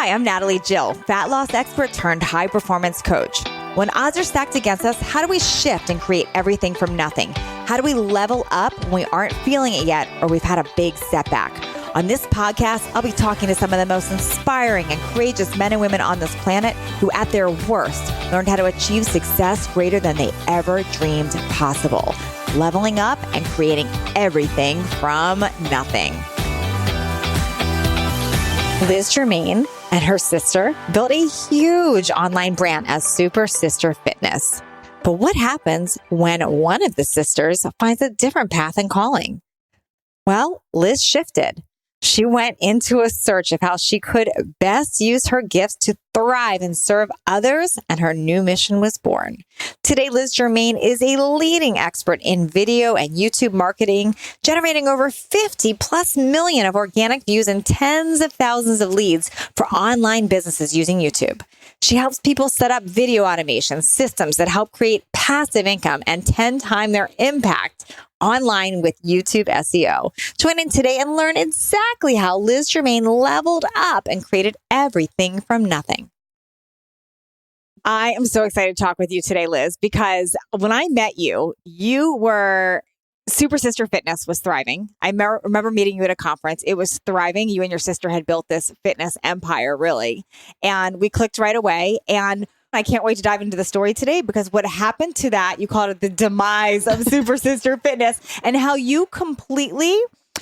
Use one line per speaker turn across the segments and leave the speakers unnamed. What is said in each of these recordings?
Hi, I'm Natalie Jill, fat loss expert turned high performance coach. When odds are stacked against us, how do we shift and create everything from nothing? How do we level up when we aren't feeling it yet or we've had a big setback? On this podcast, I'll be talking to some of the most inspiring and courageous men and women on this planet who at their worst learned how to achieve success greater than they ever dreamed possible. Leveling up and creating everything from nothing. Liz Germain and her sister built a huge online brand as Super Sister Fitness. But what happens when one of the sisters finds a different path and calling? Well, Liz shifted. She went into a search of how she could best use her gifts to thrive and serve others, and her new mission was born. Today, Liz Germain is a leading expert in video and YouTube marketing, generating over 50 plus million of organic views and tens of thousands of leads for online businesses using YouTube. She helps people set up video automation systems that help create passive income and 10 times their impact online with YouTube SEO. Join in today and learn exactly how Liz Germain leveled up and created everything from nothing. I am so excited to talk with you today, Liz, because when I met you, you were Super Sister Fitness was thriving. I remember meeting you at a conference. It was thriving. You and your sister had built this fitness empire, really. And we clicked right away. And I can't wait to dive into the story today, because what happened to that, you called it the demise of Super Sister Fitness, and how you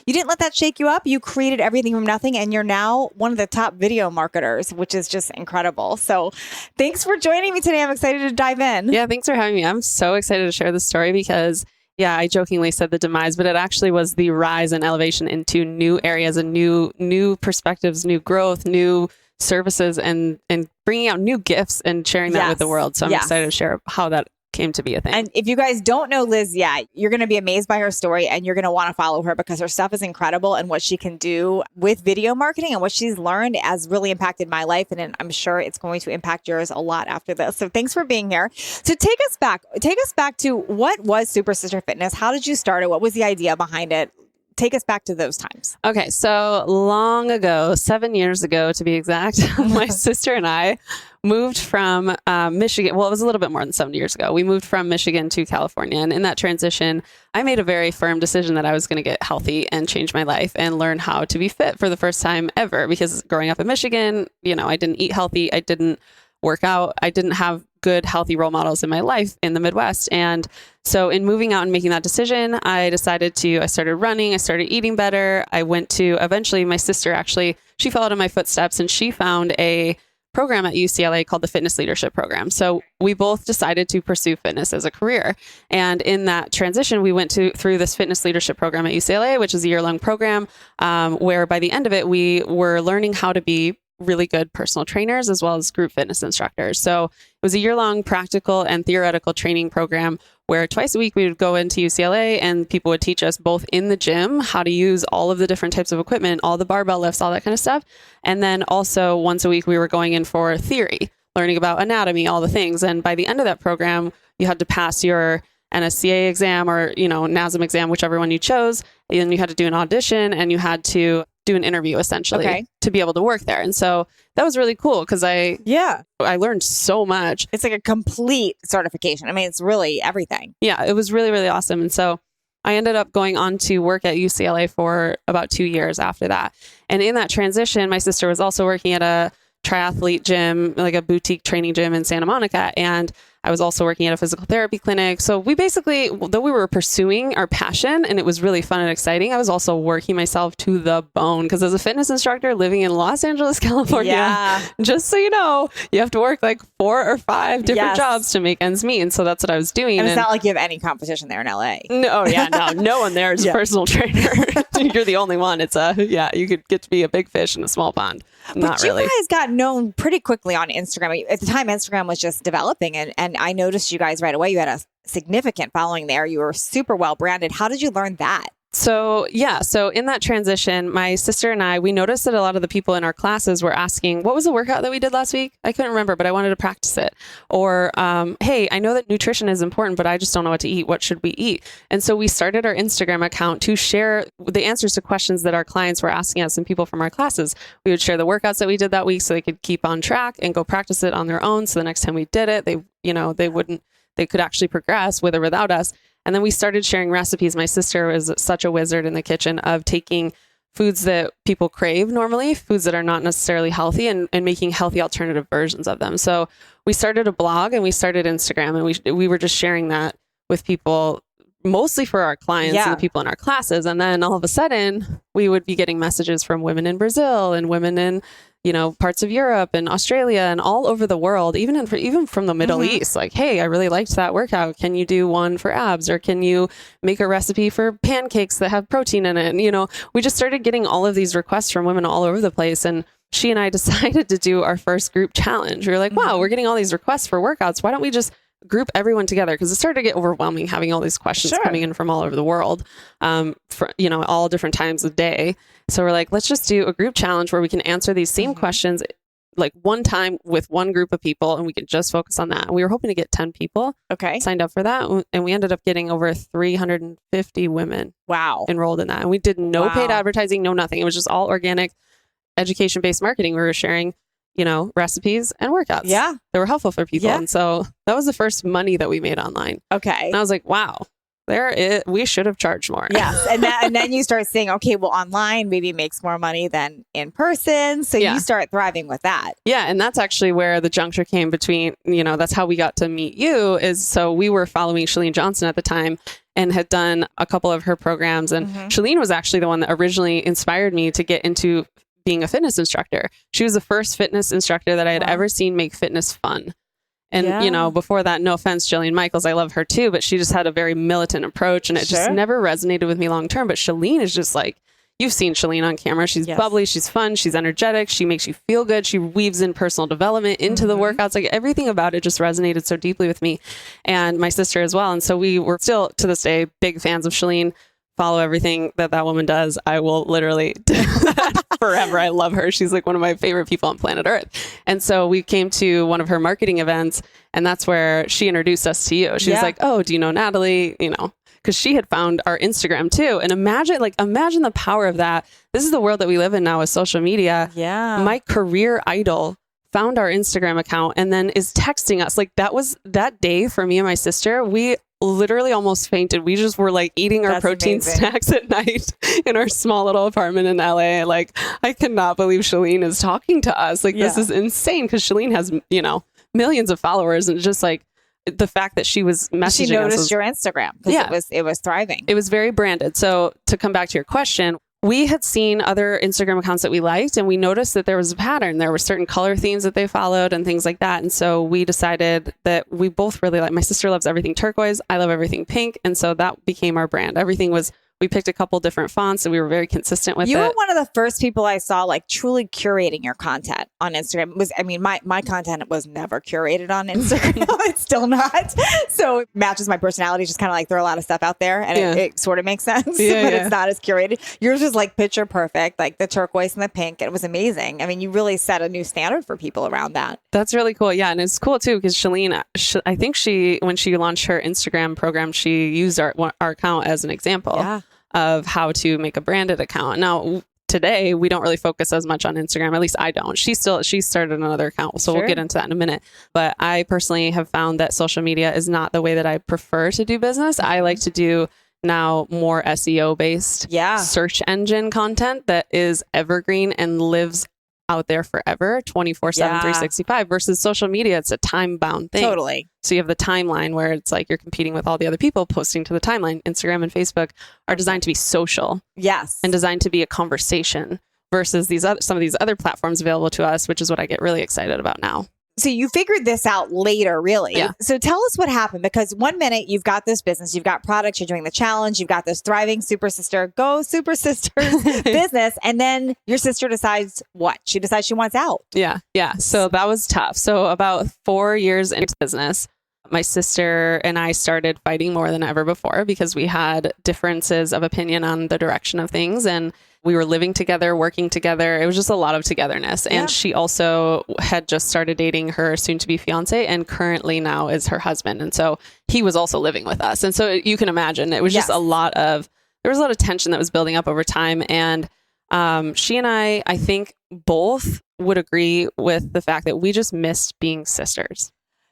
didn't let that shake you up. You created everything from nothing, and you're now one of the top video marketers, which is just incredible. So thanks for joining me today. I'm excited to dive in.
Yeah, thanks for having me. I'm so excited to share this story because, yeah, I jokingly said the demise, but it actually was the rise and elevation into new areas and new perspectives, new growth, new services, and bringing out new gifts and sharing that with the world. So I'm excited to share how that came to be a thing.
And if you guys don't know Liz yet, you're going to be amazed by her story, and you're going to want to follow her because her stuff is incredible, and what she can do with video marketing and what she's learned has really impacted my life. And I'm sure it's going to impact yours a lot after this. So thanks for being here. So take us back to what was Super Sister Fitness? How did you start it? What was the idea behind it? Take us back to those times.
Okay. So long ago, 7 years ago, to be exact, my sister and I moved from Michigan. Well, it was a little bit more than 7 years ago. We moved from Michigan to California. And in that transition, I made a very firm decision that I was going to get healthy and change my life and learn how to be fit for the first time ever. Because growing up in Michigan, I didn't eat healthy. I didn't work out. I didn't have good, healthy role models in my life in the Midwest. And so in moving out and making that decision, I started running, I started eating better. Eventually my sister she followed in my footsteps, and she found a program at UCLA called the Fitness Leadership Program. So we both decided to pursue fitness as a career. And in that transition, we went through this Fitness Leadership Program at UCLA, which is a year-long program, where by the end of it, we were learning how to be really good personal trainers as well as group fitness instructors. So it was a year-long practical and theoretical training program where twice a week we would go into UCLA and people would teach us both in the gym how to use all of the different types of equipment, all the barbell lifts, all that kind of stuff. And then also once a week we were going in for theory, learning about anatomy, all the things. And by the end of that program, you had to pass your NSCA exam or, NASM exam, whichever one you chose. And you had to do an audition and you had to do an interview essentially to be able to work there. And so that was really cool because I learned so much.
It's like a complete certification. I mean, it's really everything.
Yeah, it was really, really awesome. And so I ended up going on to work at UCLA for about 2 years after that. And in that transition, my sister was also working at a triathlete gym, like a boutique training gym in Santa Monica. And I was also working at a physical therapy clinic. So we basically, though we were pursuing our passion and it was really fun and exciting, I was also working myself to the bone because as a fitness instructor living in Los Angeles, California, just so you know, you have to work like 4 or 5 different jobs to make ends meet. And so that's what I was doing.
And it's not like you have any competition there in LA.
No one there is a personal trainer. You're the only one. It's you could get to be a big fish in a small pond.
But you guys got known pretty quickly on Instagram. At the time, Instagram was just developing, and I noticed you guys right away. You had a significant following there. You were super well branded. How did you learn that?
So in that transition, my sister and I, we noticed that a lot of the people in our classes were asking, what was the workout that we did last week? I couldn't remember, but I wanted to practice it. Or, hey, I know that nutrition is important, but I just don't know what to eat. What should we eat? And so we started our Instagram account to share the answers to questions that our clients were asking us and people from our classes. We would share the workouts that we did that week so they could keep on track and go practice it on their own. So the next time we did it, they could actually progress with or without us. And then we started sharing recipes. My sister was such a wizard in the kitchen of taking foods that people crave normally, foods that are not necessarily healthy, and making healthy alternative versions of them. So we started a blog and we started Instagram, and we were just sharing that with people, mostly for our clients and the people in our classes. And then all of a sudden we would be getting messages from women in Brazil and women in parts of Europe and Australia and all over the world, even from the Middle East, like, hey, I really liked that workout. Can you do one for abs, or can you make a recipe for pancakes that have protein in it? And, we just started getting all of these requests from women all over the place. And she and I decided to do our first group challenge. We were like, wow, we're getting all these requests for workouts. Why don't we just group everyone together? Because it started to get overwhelming having all these questions coming in from all over the world, for, all different times of day. So we're like, let's just do a group challenge where we can answer these same questions like one time with one group of people, and we can just focus on that. And we were hoping to get 10 people signed up for that. And we ended up getting over 350 women enrolled in that. And we did no paid advertising, no nothing. It was just all organic education-based marketing. We were sharing recipes and workouts that were helpful for people. And so that was the first money that we made online. Okay. And I was like, wow, we should have charged more.
Yes. And then you start saying, okay, well, online maybe makes more money than in person. So you start thriving with that.
Yeah. And that's actually where the juncture came between, that's how we got to meet you, is so we were following Chalene Johnson at the time and had done a couple of her programs. And Chalene was actually the one that originally inspired me to get into being a fitness instructor. She was the first fitness instructor that I had ever seen make fitness fun. And, before that, no offense, Jillian Michaels, I love her too, but she just had a very militant approach, and it just never resonated with me long term. But Chalene is just like, you've seen Chalene on camera. She's bubbly, she's fun, she's energetic, she makes you feel good. She weaves in personal development into the workouts. Like, everything about it just resonated so deeply with me and my sister as well. And so we were still, to this day, big fans of Chalene. Follow everything that woman does. I will literally do that forever. I love her. She's like one of my favorite people on planet Earth. And so we came to one of her marketing events, and that's where she introduced us to you. She was like, oh, do you know Natalie? Because she had found our Instagram too. And imagine the power of that. This is the world that we live in now with social media. Yeah. My career idol found our Instagram account and then is texting us. Like, that day for me and my sister, we literally almost fainted. We just were like eating our protein snacks at night in our small little apartment in LA. Like, I cannot believe Chalene is talking to us. Like, this is insane, because Chalene has, millions of followers, and just like the fact that she was messaging
she noticed
us
your Instagram because it was thriving.
It was very branded. So to come back to your question, we had seen other Instagram accounts that we liked, and we noticed that there was a pattern. There were certain color themes that they followed and things like that. And so we decided that we both really like, my sister loves everything turquoise. I love everything pink. And so that became our brand. We picked a couple different fonts, and we were very consistent with it.
You were one of the first people I saw like truly curating your content on Instagram. My content was never curated on Instagram. It's still not. So it matches my personality, just kind of like throw a lot of stuff out there, and it sort of makes sense, but it's not as curated. Yours was like picture perfect, like the turquoise and the pink. It was amazing. I mean, you really set a new standard for people around that.
That's really cool. Yeah. And it's cool too, because Chalene, I think when she launched her Instagram program, she used our account as an example of how to make a branded account. Now, today, we don't really focus as much on Instagram. At least I don't. She started another account. So we'll get into that in a minute. But I personally have found that social media is not the way that I prefer to do business. I like to do now more SEO based search engine content that is evergreen and lives out there forever, 24/7, 365, versus social media. It's a time bound thing.
Totally.
So you have the timeline where it's like you're competing with all the other people posting to the timeline. Instagram and Facebook are designed to be social. Yes. And designed to be a conversation, versus some of these other platforms available to us, which is what I get really excited about now.
So you figured this out later, really. Yeah. So tell us what happened, because one minute you've got this business, you've got products, you're doing the challenge, you've got this thriving Super Sisters business. And then your sister decides what? She decides she wants out.
Yeah. Yeah. So that was tough. So about 4 years into business, my sister and I started fighting more than ever before because we had differences of opinion on the direction of things. And we were living together, working together. It was just a lot of togetherness. Yeah. And she also had just started dating her soon to be fiance and currently now is her husband. And so he was also living with us. And so you can imagine it was just there was a lot of tension that was building up over time. And she and I think both would agree with the fact that we just missed being sisters.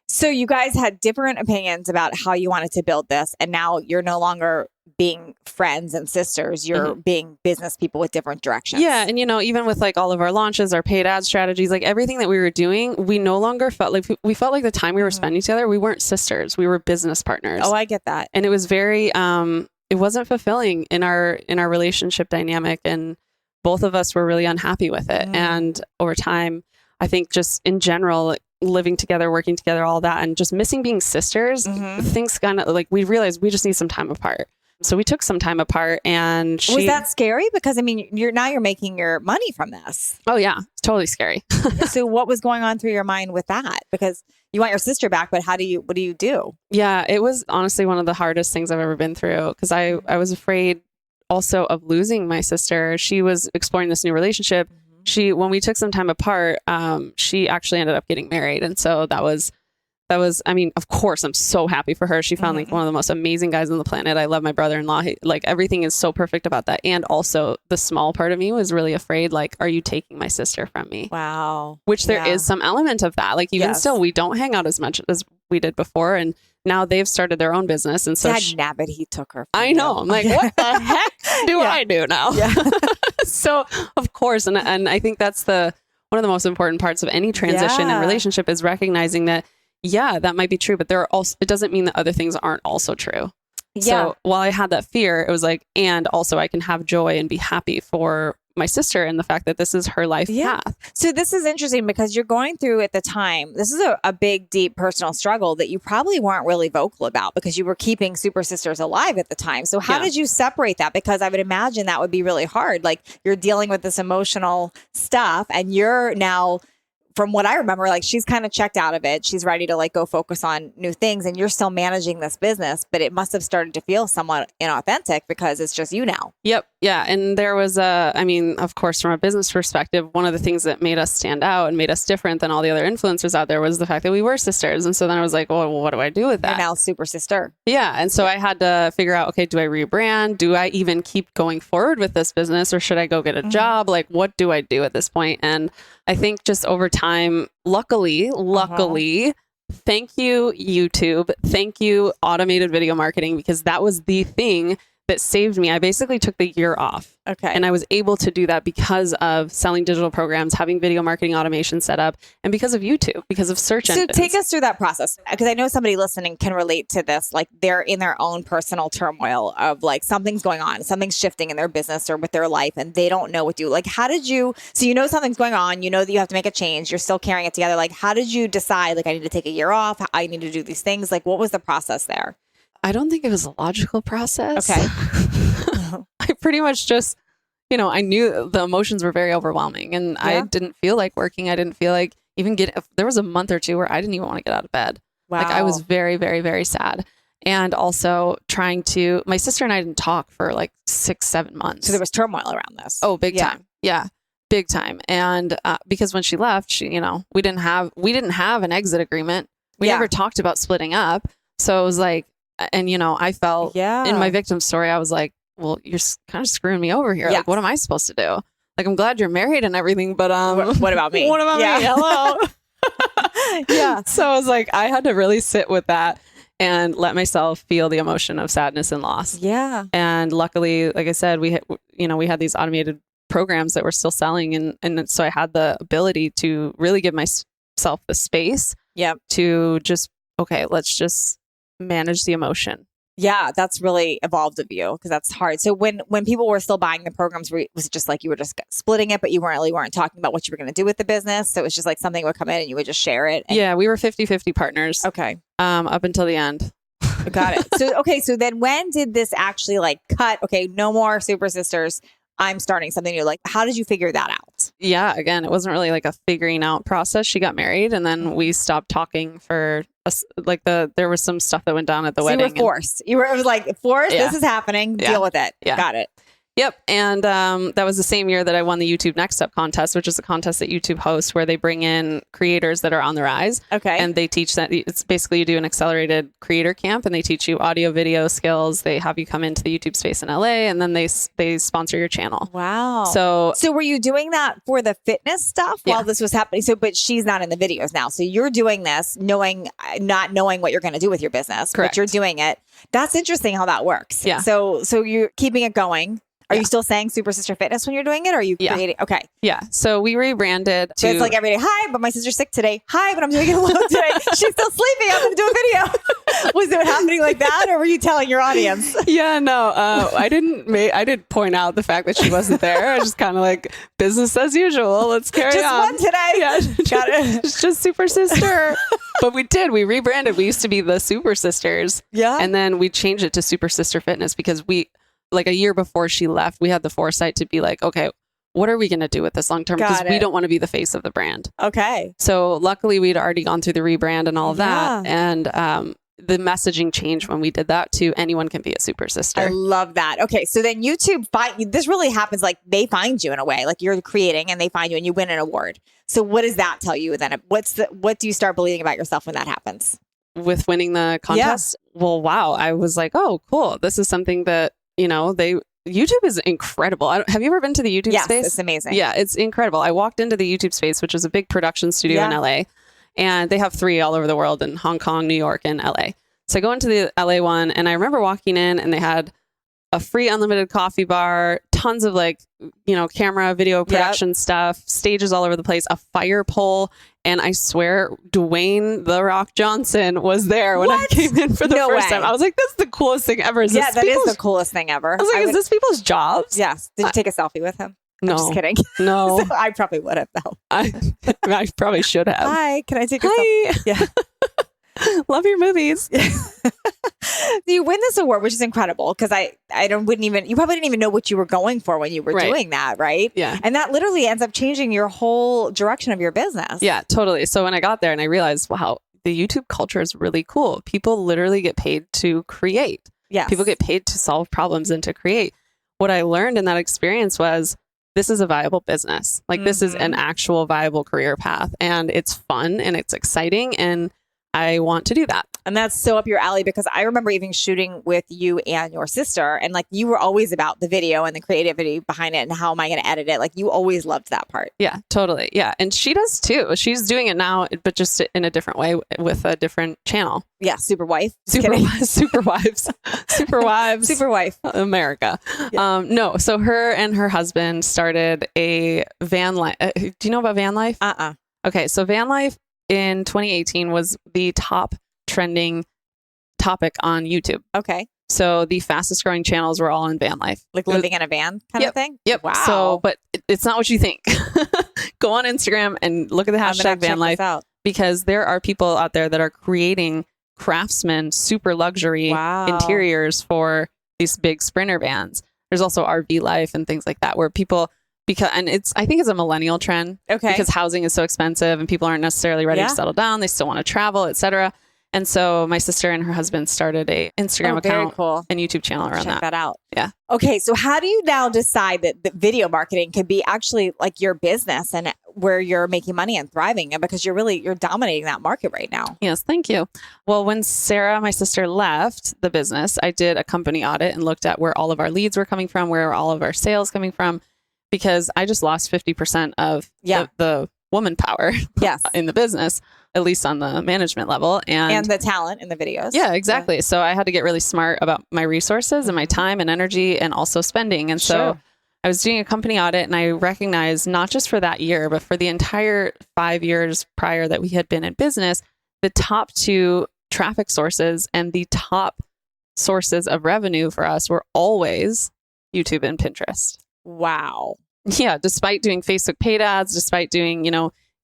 So you guys had different opinions about how you wanted to build this. And now you're no longer being friends and sisters. You're being business people with different directions.
Yeah. And, even with like all of our launches, our paid ad strategies, like everything that we were doing, we no longer felt like the time we were spending together, we weren't sisters. We were business partners.
Oh, I get that.
And it was very, it wasn't fulfilling in our relationship dynamic. And both of us were really unhappy with it. And over time, I think just in general, living together, working together, all that, and just missing being sisters, things kind of like we realized we just need some time apart. So we took some time apart and
was that scary? Because you're making your money from this.
Oh yeah. It's totally scary.
So what was going on through your mind with that? Because you want your sister back, but what do you do?
Yeah, it was honestly one of the hardest things I've ever been through because I was afraid also of losing my sister. She was exploring this new relationship. When we took some time apart, she actually ended up getting married. And so that was, of course, I'm so happy for her. She found like one of the most amazing guys on the planet. I love my brother-in-law. Like everything is so perfect about that. And also the small part of me was really afraid, like, are you taking my sister from me?
Wow.
Which there is some element of that. Like even still, we don't hang out as much as we did before. And now they've started their own business. And so
nabbit, he took her.
I know. I'm like, what the heck do I do now? Yeah. So of course. And I think that's one of the most important parts of any transition and relationship is recognizing that, that might be true, but it doesn't mean that other things aren't also true. Yeah. So while I had that fear, it was like, and also I can have joy and be happy for my sister and the fact that this is her life path.
So this is interesting because you're going through at the time, this is a big, deep personal struggle that you probably weren't really vocal about because you were keeping Super Sisters alive at the time. So how did you separate that? Because I would imagine that would be really hard. Like you're dealing with this emotional stuff and you're now, from what I remember, like she's kind of checked out of it. She's ready to like go focus on new things and you're still managing this business, but it must have started to feel somewhat inauthentic because it's just you now.
Yep. Yeah. And there was of course, from a business perspective, one of the things that made us stand out and made us different than all the other influencers out there was the fact that we were sisters. And so then I was like, well, what do I do with that?
You're now Super Sister.
Yeah. And so I had to figure out, okay, do I rebrand? Do I even keep going forward with this business or should I go get a job? Like, what do I do at this point? And I think just over time, luckily, thank you, YouTube. Thank you, automated video marketing, because that was the thing that saved me. I basically took the year off.
Okay.
And I was able to do that because of selling digital programs, having video marketing automation set up, and because of YouTube, because of search engines.
So take us through that process. Because I know somebody listening can relate to this. Like they're in their own personal turmoil of like something's going on, something's shifting in their business or with their life, and they don't know what to do. Like how did you, so you know something's going on, you know that you have to make a change, you're still carrying it together. Like how did you decide, like I need to take a year off, I need to do these things? Like what was the process there?
I don't think it was a logical process.
Okay.
I pretty much just, I knew the emotions were very overwhelming and I didn't feel like working. I didn't feel like there was a month or two where I didn't even want to get out of bed. Wow. Like I was very, very, very sad. And also my sister and I didn't talk for like 6-7 months.
So there was turmoil around this.
Oh, big time. Yeah. Big time. And because when she left, we didn't have an exit agreement. We never talked about splitting up. So it was like, and I felt in my victim story, I was like, well, you're kind of screwing me over here. Like, what am I supposed to do? Like, I'm glad you're married and everything, but
what about me?
What about me? Hello. Yeah. So I was like, I had to really sit with that and let myself feel the emotion of sadness and loss.
Yeah.
And luckily, like I said, we had these automated programs that were still selling. And so I had the ability to really give myself the space to just, okay, let's just manage the emotion.
Yeah, that's really evolved of you because that's hard. So when people were still buying the programs, was it just like you were just splitting it, but you weren't talking about what you were going to do with the business? So it was just like something would come in and you would just share it?
Yeah, we were 50-50 partners.
Okay.
Up until the end.
Got it. So then when did this actually like cut? Okay, no more Super Sisters. I'm starting something new. Like, how did you figure that out?
Yeah, again, it wasn't really like a figuring out process. She got married and then we stopped talking for there was some stuff that went down at the
So
wedding.
you were forced. It was like forced.
Yeah.
This is happening.
Yeah.
Deal with it.
Yeah.
Got it.
Yep. And that was the same year that I won the YouTube Next Up contest, which is a contest that YouTube hosts where they bring in creators that are on the rise.
Okay.
And they teach that it's basically you do an accelerated creator camp and they teach you audio, video skills. They have you come into the YouTube space in LA and then they sponsor your channel.
Wow.
So
were you doing that for the fitness stuff while this was happening? So, but she's not in the videos now. So you're doing this not knowing what you're going to do with your business,
Correct.
But you're doing it. That's interesting how that works.
Yeah.
So you're keeping it going. Are you still saying Super Sister Fitness when you're doing it? Or are you creating? Okay.
Yeah. So we rebranded to...
So it's like every day, hi, but my sister's sick today. Hi, but I'm doing it alone today. She's still sleeping. I'm going to do a video. Was it happening like that? Or were you telling your audience?
Yeah, no, I didn't point out the fact that she wasn't there. I just kind of like business as usual. Let's carry
just
on.
one today.
Yeah.
Got it.
It's just Super Sister. But we rebranded. We used to be the Super Sisters.
Yeah.
And then we changed it to Super Sister Fitness because like a year before she left, we had the foresight to be like, okay, what are we going to do with this long term? Because we don't want to be the face of the brand.
Okay.
So luckily we'd already gone through the rebrand and all of that. And the messaging changed when we did that to anyone can be a super sister.
I love that. Okay. So then YouTube, this really happens like they find you in a way, like you're creating and they find you and you win an award. So what does that tell you then? What do you start believing about yourself when that happens?
With winning the contest? Yeah. Well, wow. I was like, oh, cool. This is something that, YouTube is incredible. Have you ever been to the YouTube space?
Yes, it's amazing.
Yeah, it's incredible. I walked into the YouTube space, which is a big production studio in LA, and they have 3 all over the world in Hong Kong, New York, and LA. So I go into the LA one, and I remember walking in, and they had a free unlimited coffee bar, tons of camera, video production stuff, stages all over the place, a fire pole. And I swear Dwayne "The Rock" Johnson was there when I came in for the first time. I was like, this is the coolest thing ever.
That is the coolest thing ever.
I was like, is this people's jobs?
Yes. Did you take a selfie with him?
No.
I'm just kidding.
No.
So I probably would have though.
I probably should have.
Hi, can I take a selfie? Yeah.
Love your movies.
You win this award, which is incredible because you probably didn't even know what you were going for when you were doing that, right?
Yeah.
And that literally ends up changing your whole direction of your business.
Yeah, totally. So when I got there and I realized, wow, the YouTube culture is really cool. People literally get paid to create.
Yes.
People get paid to solve problems and to create. What I learned in that experience was this is a viable business. Like this is an actual viable career path and it's fun and it's exciting and I want to do that.
And that's so up your alley because I remember even shooting with you and your sister and like you were always about the video and the creativity behind it and how am I going to edit it? Like you always loved that part.
Yeah, totally. Yeah. And she does too. She's doing it now, but just in a different way with a different channel.
Yeah. Super wife.
Super wives. Super wives.
Super wife.
America.
Yeah.
No. So her and her husband started a van life. Do you know about van life? Okay. So van life in 2018 was the top trending topic on YouTube.
Okay.
So the fastest growing channels were all in van life.
Like living in a van kind of thing?
Yep.
Wow.
So, but it's not what you think. Go on Instagram and look at the hashtag van life because there are people out there that are creating craftsman, super luxury interiors for these big sprinter vans. There's also RV life and things like that where people... I think it's a millennial trend because housing is so expensive and people aren't necessarily ready to settle down. They still want to travel, etc. And so my sister and her husband started a Instagram account and YouTube channel around that.
Check that out.
Yeah.
Okay. So how do you now decide that the video marketing could be actually like your business and where you're making money and thriving? And because you're dominating that market right now.
Yes. Thank you. Well, when Sarah, my sister, left the business, I did a company audit and looked at where all of our leads were coming from, where all of our sales coming from. Because I just lost 50% of the woman power in the business, at least on the management level. And
the talent in the videos.
Yeah, exactly. So I had to get really smart about my resources and my time and energy and also spending. And so I was doing a company audit and I recognized not just for that year, but for the entire 5 years prior that we had been in business, the top 2 traffic sources and the top sources of revenue for us were always YouTube and Pinterest.
Wow.
Yeah. Despite doing Facebook paid ads, despite doing,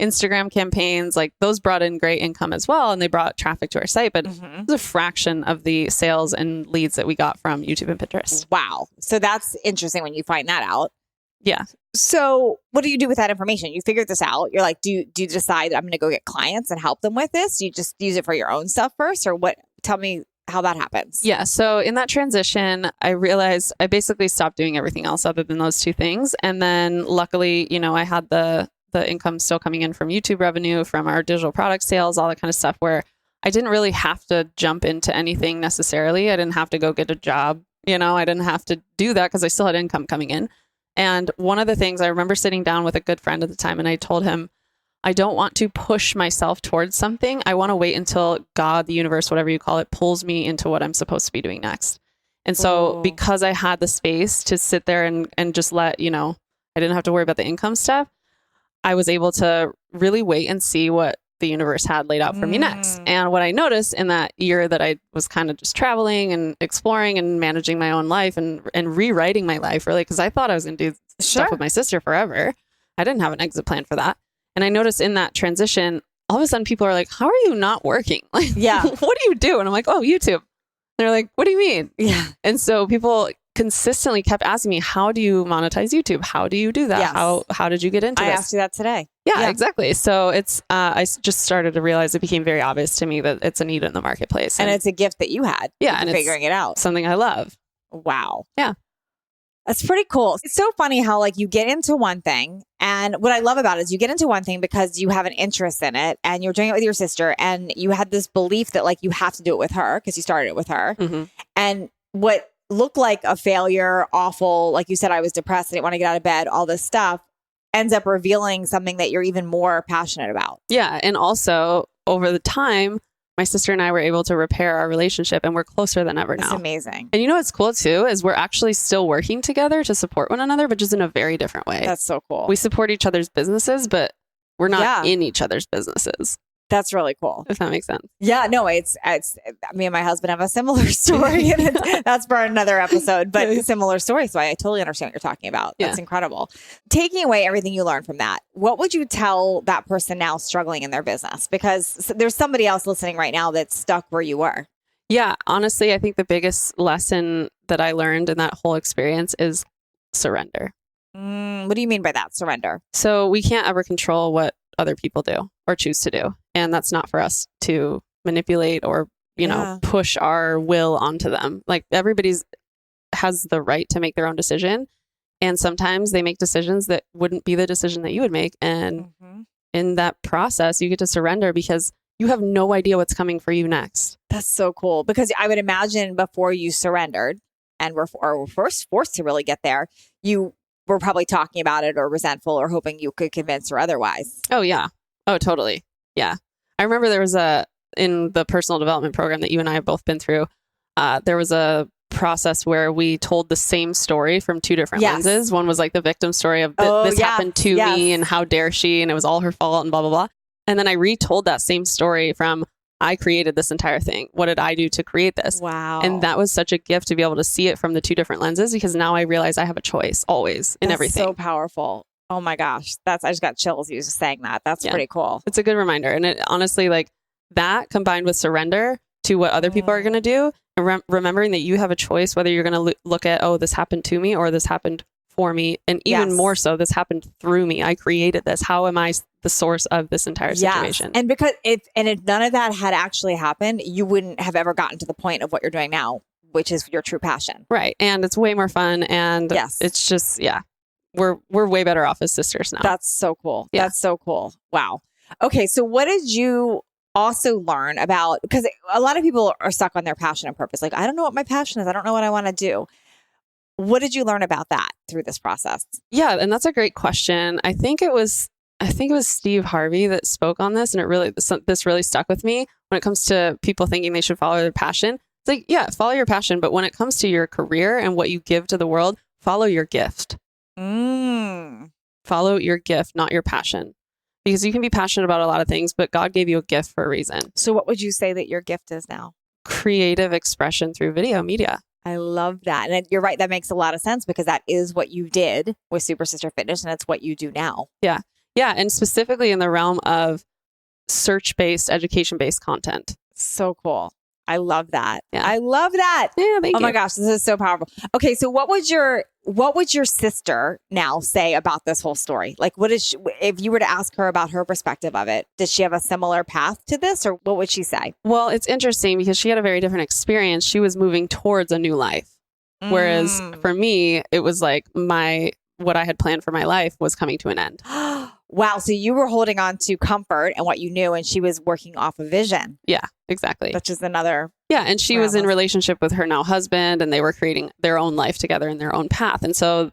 Instagram campaigns, like those brought in great income as well. And they brought traffic to our site, but it was a fraction of the sales and leads that we got from YouTube and Pinterest.
Wow. So that's interesting when you find that out.
Yeah.
So what do you do with that information? You figured this out. You're like, do you decide I'm going to go get clients and help them with this? Do you just use it for your own stuff first, or what? Tell me how that happens.
Yeah. So in that transition, I realized I basically stopped doing everything else other than those two things. And then luckily, I had the income still coming in from YouTube revenue, from our digital product sales, all that kind of stuff, where I didn't really have to jump into anything necessarily. I didn't have to go get a job. I didn't have to do that because I still had income coming in. And one of the things I remember sitting down with a good friend at the time, and I told him, I don't want to push myself towards something. I want to wait until God, the universe, whatever you call it, pulls me into what I'm supposed to be doing next. And so because I had the space to sit there and just let, I didn't have to worry about the income stuff, I was able to really wait and see what the universe had laid out for me next. And what I noticed in that year that I was kind of just traveling and exploring and managing my own life and rewriting my life, really, because I thought I was going to do stuff with my sister forever. I didn't have an exit plan for that. And I noticed in that transition, all of a sudden people are like, how are you not working? Like, what do you do? And I'm like, oh, YouTube. They're like, what do you mean? Yeah. And so people consistently kept asking me, how do you monetize YouTube? How do you do that? Yes. How did you get into this?
I asked you that today.
Yeah, exactly. So it's, I just started to realize it became very obvious to me that it's a need in the marketplace.
And it's a gift that you had. Yeah. And figuring it out.
Something I love.
Wow.
Yeah.
That's pretty cool. It's so funny how you get into one thing, and what I love about it is you get into one thing because you have an interest in it and you're doing it with your sister, and you had this belief that you have to do it with her because you started it with her. Mm-hmm. And what looked like a failure, awful, like you said, I was depressed, I didn't want to get out of bed, all this stuff, ends up revealing something that you're even more passionate about.
Yeah. And also over the time, my sister and I were able to repair our relationship, and we're closer than ever now.
That's amazing.
And what's cool too is we're actually still working together to support one another, but just in a very different way.
That's so cool.
We support each other's businesses, but we're not in each other's businesses.
That's really cool.
If that makes sense.
Yeah, no, it's me and my husband have a similar story, and that's for another episode, but similar story. So I totally understand what you're talking about. That's incredible. Taking away everything you learned from that, what would you tell that person now struggling in their business? Because there's somebody else listening right now that's stuck where you were.
Yeah, honestly, I think the biggest lesson that I learned in that whole experience is surrender.
What do you mean by that? Surrender.
So we can't ever control what other people do or choose to do. And that's not for us to manipulate or, push our will onto them. Everybody's has the right to make their own decision. And sometimes they make decisions that wouldn't be the decision that you would make. And in that process, you get to surrender because you have no idea what's coming for you next.
That's so cool. Because I would imagine before you surrendered and were first forced to really get there, you were probably talking about it or resentful or hoping you could convince her otherwise.
Oh, yeah. Oh, totally. Yeah. I remember there was in the personal development program that you and I have both been through, there was a process where we told the same story from two different lenses. One was the victim story of this happened to me and how dare she, and it was all her fault and blah, blah, blah. And then I retold that same story from I created this entire thing. What did I do to create this?
Wow.
And that was such a gift to be able to see it from the two different lenses, because now I realize I have a choice always in everything.
So powerful. Oh my gosh. I just got chills you just saying that. That's pretty cool.
It's a good reminder. And it honestly, that combined with surrender to what other people are going to do, and remembering that you have a choice, whether you're going to look at, oh, this happened to me or this happened for me. And even more so, this happened through me. I created this. How am I the source of this entire situation?
And because if none of that had actually happened, you wouldn't have ever gotten to the point of what you're doing now, which is your true passion.
Right. And it's way more fun. And it's just, we're way better off as sisters now.
That's so cool. Yeah. That's so cool. Wow. Okay. So what did you also learn about, because a lot of people are stuck on their passion and purpose. I don't know what my passion is. I don't know what I want to do. What did you learn about that through this process?
Yeah. And that's a great question. I think it was Steve Harvey that spoke on this, and this really stuck with me when it comes to people thinking they should follow their passion. It's follow your passion. But when it comes to your career and what you give to the world, follow your gift. Follow your gift, not your passion. Because you can be passionate about a lot of things, but God gave you a gift for a reason.
So what would you say that your gift is now?
Creative expression through video media.
I love that. And you're right. That makes a lot of sense, because that is what you did with Super Sister Fitness, and it's what you do now.
Yeah. Yeah. And specifically in the realm of search-based, education-based content.
So cool. I love that.
Yeah.
I love that.
Yeah, thank you.
Oh my gosh, this is so powerful. Okay, so what would your sister now say about this whole story? Like, what is she, if you were to ask her about her perspective of it? Does she have a similar path to this, or what would she say?
Well, it's interesting because she had a very different experience. She was moving towards a new life, whereas for me, it was like what I had planned for my life was coming to an end.
Wow. So you were holding on to comfort and what you knew, and she was working off of vision.
Yeah, exactly.
Which is another.
Yeah. And she was in relationship with her now husband, and they were creating their own life together in their own path. And so,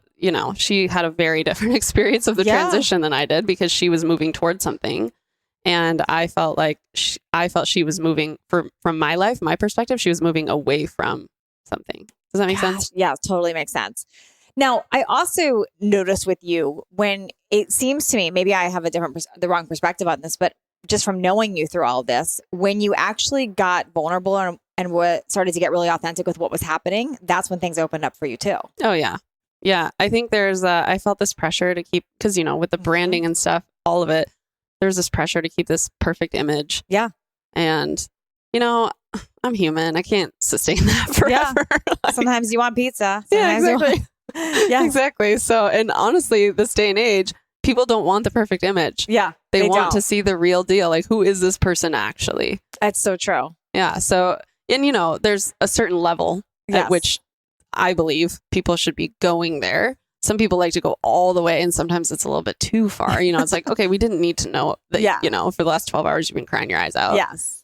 she had a very different experience of the transition than I did, because she was moving towards something. And I felt like she was moving from my life, my perspective, she was moving away from something. Does that make sense?
Yeah, it totally makes sense. Now, I also noticed with you, when it seems to me, maybe I have the wrong perspective on this, but just from knowing you through all of this, when you actually got vulnerable and started to get really authentic with what was happening, that's when things opened up for you too.
Oh, yeah. Yeah. I think I felt this pressure to keep, because, with the branding and stuff, all of it, there's this pressure to keep this perfect image.
Yeah.
And, I'm human. I can't sustain that forever.
Yeah. Sometimes you want pizza.
Yeah, exactly.
Yeah,
exactly. So, and honestly, this day and age, people don't want the perfect image.
Yeah.
They want to see the real deal. Like, who is this person actually?
That's so true.
Yeah. So, and there's a certain level at which I believe people should be going there. Some people like to go all the way, and sometimes it's a little bit too far. It's like, okay, we didn't need to know that, for the last 12 hours, you've been crying your eyes out.
Yes.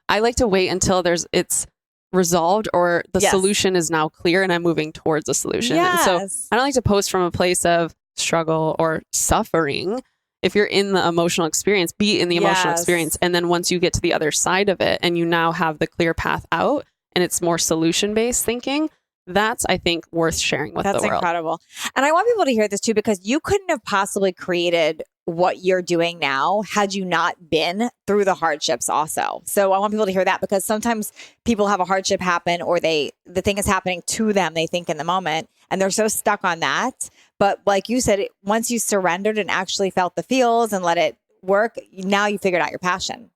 I like to wait until it's resolved, or the solution is now clear and I'm moving towards a solution.
Yes.
And so I don't like to post from a place of struggle or suffering. If you're in the emotional experience, be in the emotional experience. And then once you get to the other side of it and you now have the clear path out and it's more solution-based thinking, that's, I think, worth sharing with the world.
That's incredible. And I want people to hear this too, because you couldn't have possibly created what you're doing now had you not been through the hardships also. So I want people to hear that, because sometimes people have a hardship happen, or the thing is happening to them, they think in the moment, and they're so stuck on that. But like you said, once you surrendered and actually felt the feels and let it work, now you figured out your passion.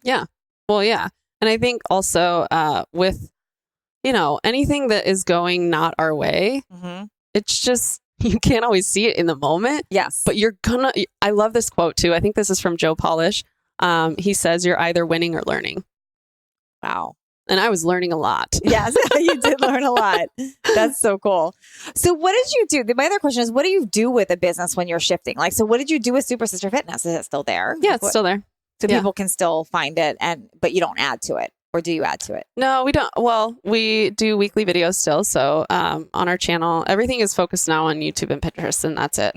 Yeah. Well, yeah. And I think also with, anything that is going not our way, it's just, you can't always see it in the moment.
Yes.
But I love this quote too. I think this is from Joe Polish. He says, you're either winning or learning.
Wow.
And I was learning a lot.
Yes, you did learn a lot. That's so cool. So what did you do? My other question is, what do you do with a business when you're shifting? Like, so what did you do with Super Sister Fitness? Is it still there?
Yeah, it's still there.
So people can still find it, but you don't add to it. Or do you add to it?
No, we don't. Well, we do weekly videos still. So on our channel, everything is focused now on YouTube and Pinterest, and that's it.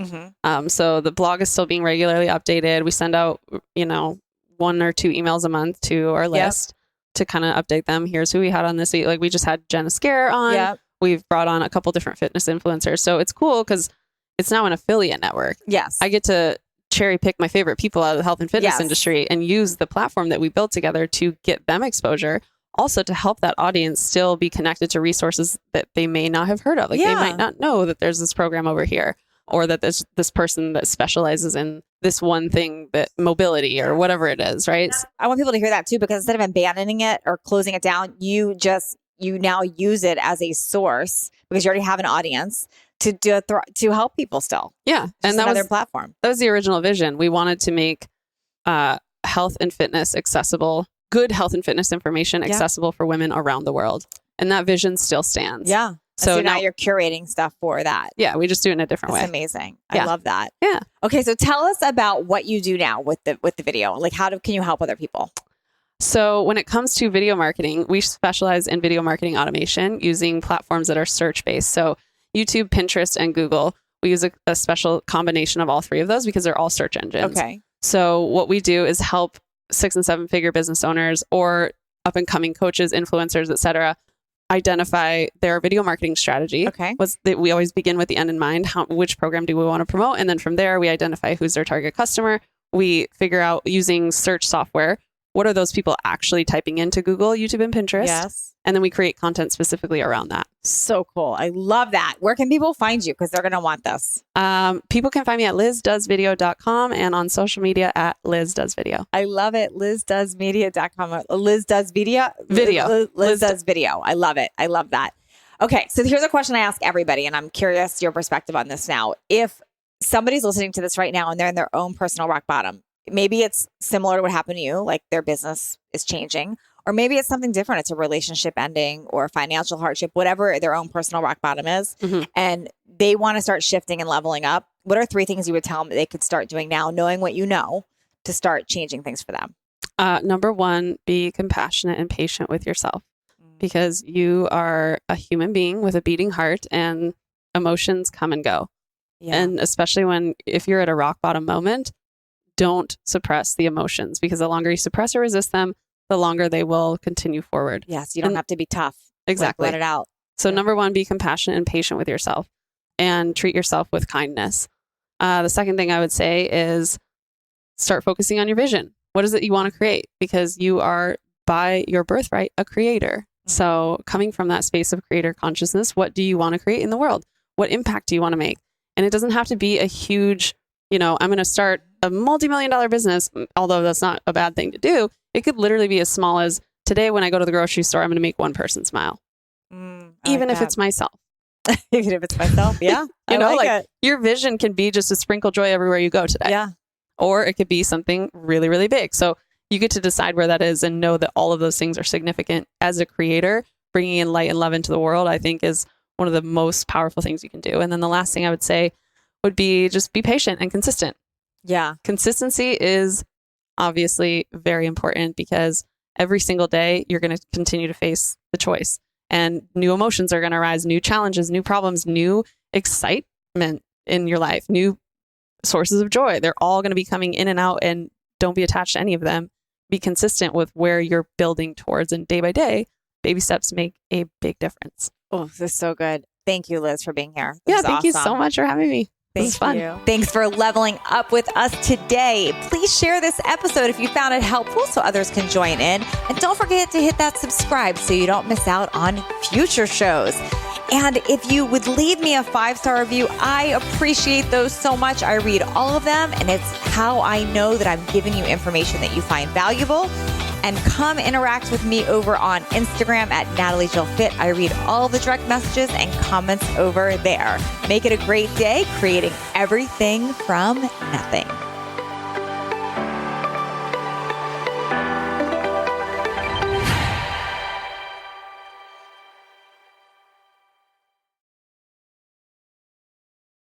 So the blog is still being regularly updated. We send out, 1 or 2 emails a month to our list to kind of update them. Here's who we had on this week. Like, we just had Jenna Scare on. Yep. We've brought on a couple different fitness influencers. So it's cool because it's now an affiliate network.
Yes.
I get to cherry pick my favorite people out of the health and fitness industry and use the platform that we built together to get them exposure, also to help that audience still be connected to resources that they may not have heard of. Like, they might not know that there's this program over here, or that there's this person that specializes in this one thing, that mobility or whatever it is, right?
I want people to hear that too, because instead of abandoning it or closing it down, you now use it as a source, because you already have an audience to help people still.
Yeah.
Just
and that
another
was
platform.
That was the original vision. We wanted to make health and fitness accessible, good health and fitness information accessible for women around the world. And that vision still stands.
Yeah. So now you're curating stuff for that.
Yeah. We just do it in a different way.
That's amazing. I love that.
Yeah.
Okay. So tell us about what you do now with the video. Like, can you help other people?
So when it comes to video marketing, we specialize in video marketing automation using platforms that are search-based. So YouTube, Pinterest, and Google. We use a special combination of all 3 of those because they're all search engines.
Okay.
So what we do is help 6- and 7-figure business owners or up-and-coming coaches, influencers, etc., identify their video marketing strategy.
Okay.
We always begin with the end in mind. Which program do we want to promote? And then from there, we identify who's their target customer. We figure out, using search software, what are those people actually typing into Google, YouTube, and Pinterest?
Yes.
And then we create content specifically around that.
So cool. I love that. Where can people find you? Because they're going to want this.
People can find me at lizdoesvideo.com and on social media at lizdoesvideo.
I love it. lizdoesmedia.com. Liz does video. Liz does video. I love it. I love that. Okay. So here's a question I ask everybody, and I'm curious your perspective on this now. If somebody's listening to this right now and they're in their own personal rock bottom, maybe it's similar to what happened to you, like their business is changing, or maybe it's something different. It's a relationship ending or financial hardship, whatever their own personal rock bottom is. Mm-hmm. And they want to start shifting and leveling up. What are 3 things you would tell them that they could start doing now, knowing what you know, to start changing things for them?
Number 1, be compassionate and patient with yourself, because you are a human being with a beating heart and emotions come and go. Yeah. And especially if you're at a rock bottom moment, don't suppress the emotions, because the longer you suppress or resist them, the longer they will continue forward.
Yes. You don't have to be tough.
Exactly.
Let it out.
So number 1, be compassionate and patient with yourself and treat yourself with kindness. The second thing I would say is start focusing on your vision. What is it you want to create? Because you are, by your birthright, a creator. So coming from that space of creator consciousness, what do you want to create in the world? What impact do you want to make? And it doesn't have to be a huge, I'm going to start a multi-million-dollar business, although that's not a bad thing to do. It could literally be as small as, today when I go to the grocery store, I'm going to make one person smile. Even if it's myself.
Even if it's myself. Yeah.
Your vision can be just to sprinkle joy everywhere you go today.
Yeah.
Or it could be something really, really big. So you get to decide where that is and know that all of those things are significant. As a creator, bringing in light and love into the world, I think is one of the most powerful things you can do. And then the last thing I would say would be just be patient and consistent.
Yeah.
Consistency is obviously very important, because every single day you're going to continue to face the choice, and new emotions are going to arise, new challenges, new problems, new excitement in your life, new sources of joy. They're all going to be coming in and out, and don't be attached to any of them. Be consistent with where you're building towards, and day by day, baby steps make a big difference.
Oh, this is so good. Thank you, Liz, for being here.
Thank you so much for having me. This is fun.
Thanks for leveling up with us today. Please share this episode if you found it helpful so others can join in. And don't forget to hit that subscribe so you don't miss out on future shows. And if you would leave me a 5-star review, I appreciate those so much. I read all of them, and it's how I know that I'm giving you information that you find valuable. And come interact with me over on Instagram at NatalieJillFit. I read all the direct messages and comments over there. Make it a great day, creating everything from nothing.